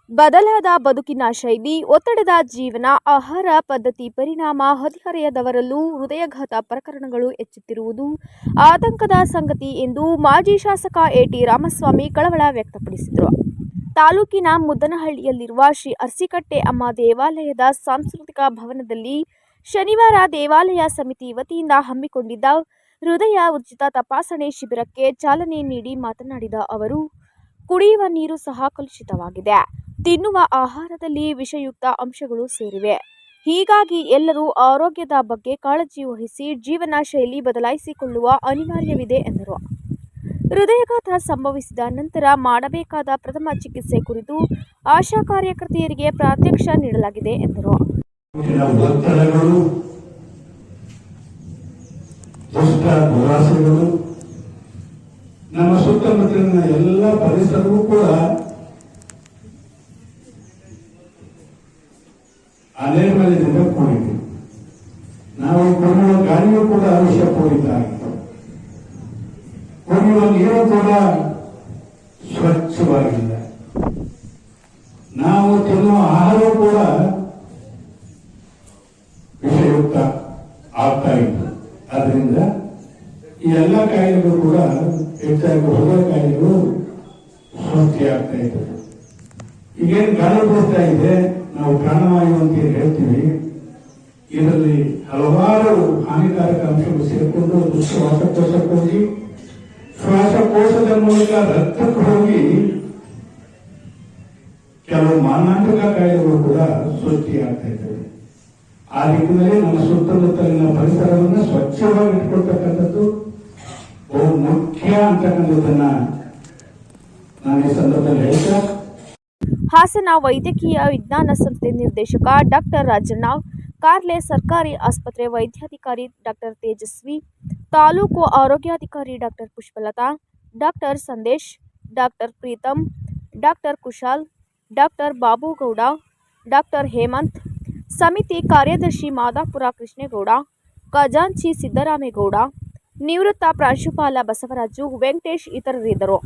ಬದಲಾದ ಬದುಕಿನ ಶೈಲಿ, ಒತ್ತಡದ ಜೀವನ, ಆಹಾರ ಪದ್ಧತಿ ಪರಿಣಾಮ ಹದಿಹರೆಯದವರಲ್ಲೂ ಹೃದಯಾಘಾತ ಪ್ರಕರಣಗಳು ಹೆಚ್ಚುತ್ತಿರುವುದು ಆತಂಕದ ಸಂಗತಿ ಎಂದು ಮಾಜಿ ಶಾಸಕ ಎಟಿ ರಾಮಸ್ವಾಮಿ ಕಳವಳ ವ್ಯಕ್ತಪಡಿಸಿದರು. ತಾಲೂಕಿನ ಮುದ್ದನಹಳ್ಳಿಯಲ್ಲಿರುವ ಶ್ರೀ ಅರಸಿಕಟ್ಟೆ ಅಮ್ಮ ದೇವಾಲಯದ ಸಾಂಸ್ಕೃತಿಕ ಭವನದಲ್ಲಿ ಶನಿವಾರ ದೇವಾಲಯ ಸಮಿತಿ ವತಿಯಿಂದ ಹಮ್ಮಿಕೊಂಡಿದ್ದ ಹೃದಯ ಉಚಿತ ತಪಾಸಣೆ ಶಿಬಿರಕ್ಕೆ ಚಾಲನೆ ನೀಡಿ ಮಾತನಾಡಿದ ಅವರು, ಕುಡಿಯುವ ನೀರು ಸಹ ಕಲುಷಿತವಾಗಿದೆ. ತಿನ್ನುವ ಆಹಾರದಲ್ಲಿ ವಿಷಯುಕ್ತ ಅಂಶಗಳು ಸೇರಿವೆ. ಹೀಗಾಗಿ ಎಲ್ಲರೂ ಆರೋಗ್ಯದ ಬಗ್ಗೆ ಕಾಳಜಿ ವಹಿಸಿ ಜೀವನ ಶೈಲಿ ಬದಲಾಯಿಸಿಕೊಳ್ಳುವ ಅನಿವಾರ್ಯವಿದೆ ಎಂದರು. ಹೃದಯಾಘಾತ ಸಂಭವಿಸಿದ ನಂತರ ಮಾಡಬೇಕಾದ ಪ್ರಥಮ ಚಿಕಿತ್ಸೆ ಕುರಿತು ಆಶಾ ಕಾರ್ಯಕರ್ತೆಯರಿಗೆ ಪ್ರಾತ್ಯಕ್ಷ ನೀಡಲಾಗಿದೆ ಎಂದರು. ನಮ್ಮ ಸುತ್ತಮುತ್ತಲಿನ ಎಲ್ಲ ಪರಿಸರವೂ ಕೂಡ ಅನೇಕದಿಂದ ಕೂಡಿದೆ. ನಾವು ಕುಡಿಯುವ ಗಾಳಿಯೂ ಕೂಡ ವಿಷಪೂರಿತಾಗಿತ್ತು. ಕುಡಿಯುವ ನೀರು ಕೂಡ ಸ್ವಚ್ಛವಾಗಿಲ್ಲ. ನಾವು ತಿನ್ನುವ ಆಹಾರ ಕೂಡ ವಿಷಯುಕ್ತ ಆಗ್ತಾ ಇತ್ತು. ಆದ್ರಿಂದ ಈ ಎಲ್ಲ ಕಾಯಿಲೆಗಳು ಕೂಡ ಹೆಚ್ಚಾಗಿ ಹೃದಯ ಕಾಯಿಲೆಗಳು ಸೃಷ್ಟಿಯಾಗ್ತಾ ಇದ್ದವು. ಈಗೇನು ಗಾಳಿ ಬೀಳ್ತಾ ಇದೆ, ನಾವು ಪ್ರಾಣವಾಯು ಅಂತ ಹೇಳ್ತೀವಿ. ಇದರಲ್ಲಿ ಹಲವಾರು ಹಾನಿಕಾರಕ ಅಂಶಗಳು ಸೇರಿಕೊಂಡು ಅದು ಶ್ವಾಸಕೋಶಕ್ಕೆ ಹೋಗಿ, ಶ್ವಾಸಕೋಶದ ಮೂಲಕ ರಕ್ತಕ್ಕೆ ಹೋಗಿ ಕೆಲವು ಮಾರಣಾಂತಿಕ ಕಾಯಿಲೆಗಳು ಕೂಡ ಸೃಷ್ಟಿಯಾಗ್ತಾ ಇದ್ದಾವೆ. ಆ ನಿಟ್ಟಿನಲ್ಲಿ ನಮ್ಮ ಸುತ್ತಮುತ್ತಲಿನ ಪರಿಸರವನ್ನು ಸ್ವಚ್ಛವಾಗಿ ಇಟ್ಕೊಳ್ತಕ್ಕಂಥದ್ದು ಬಹು ಮುಖ್ಯ ಅಂತಕ್ಕಂಥದ್ದನ್ನ ನಾನು ಈ ಸಂದರ್ಭದಲ್ಲಿ ಹೇಳ್ತಾ, ಹಾಸನ ವೈದ್ಯಕೀಯ ವಿಜ್ಞಾನ ಸಂಸ್ಥೆ ನಿರ್ದೇಶಕ ಡಾಕ್ಟರ್ ರಾಜಣ್ಣ, ಕಾರ್ಲೆ ಸರ್ಕಾರಿ ಆಸ್ಪತ್ರೆ ವೈದ್ಯಾಧಿಕಾರಿ ಡಾಕ್ಟರ್ ತೇಜಸ್ವಿ, ತಾಲೂಕು ಆರೋಗ್ಯಾಧಿಕಾರಿ doctor Pushpalatha, doctor Sandesh, doctor Preetham, doctor Kushal, doctor Babugowda, doctor Hemanth, ಸಮಿತಿ ಕಾರ್ಯದರ್ಶಿ ಮಾದಾಪುರ ಕೃಷ್ಣೇಗೌಡ, ಖಜಾಂಚಿ ಸಿದ್ದರಾಮೇಗೌಡ, ನಿವೃತ್ತ ಪ್ರಾಂಶುಪಾಲ ಬಸವರಾಜು, ವೆಂಕಟೇಶ್ ಇತರರಿದ್ದರು.